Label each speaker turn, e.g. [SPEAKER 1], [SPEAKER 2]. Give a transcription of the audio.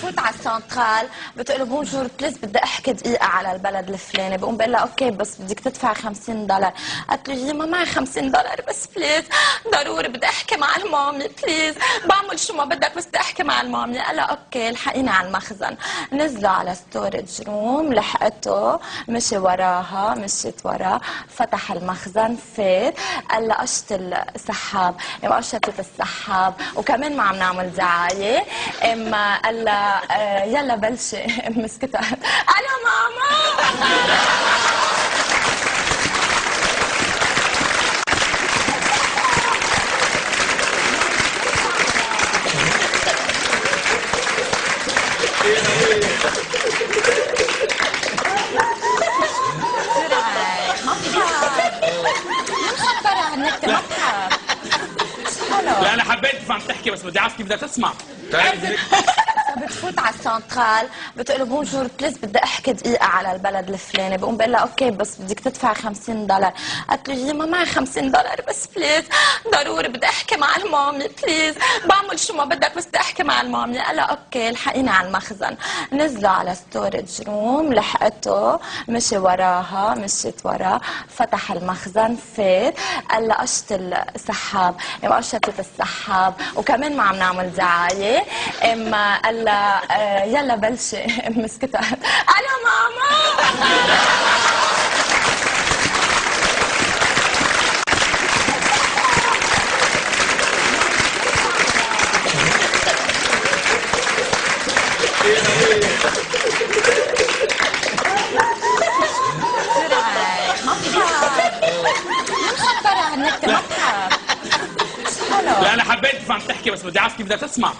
[SPEAKER 1] بتفوت على السنترال بتقول له بونجور بليز بدي احكي دقيقه على البلد الفلاني، بقوم بقول لها اوكي بس بدك تدفع $50. قالت له جي ما معي $50 بس بليز ضروري بدي احكي مع المامي بليز، بعمل شو ما بدك بس بدي احكي مع المامي. قال لها اوكي الحقيني على المخزن. نزلوا على ستورج روم، لحقته مشي وراها، مشيت وراه، فتح المخزن، فات، قال لها قشط السحاب، قشطت السحاب وكمان ما عم نعمل دعايه. اما قال لها يلا بلشي. مسكتها انا ماما.
[SPEAKER 2] لا انا حبيت تفهم تحكي بس بدي اعرف كيف بدها تسمع.
[SPEAKER 1] بتفوت على السنترال بتقول له بونجور بليز بدي احكي دقيقه على البلد الفلاني، بقوم بقول لها اوكي بس بدك تدفع $50. قالت له جي ما معي $50 بس بليز ضروري بدي احكي مع المامي بليز، بعمل شو ما بدك بس بدي احكي مع المامي. قال لها اوكي الحقيني على المخزن. نزلوا على ستورج روم، لحقته مشي وراها، مشيت وراه، فتح المخزن، فات، قال لها قشط السحاب، قشطت السحاب وكمان ما عم نعمل دعايه. اما قال لها يلا بلشي. مسكتها انا ماما.
[SPEAKER 2] لا انا حبيت تفهم تحكي بس بدي اعرف كيف بدها تسمع.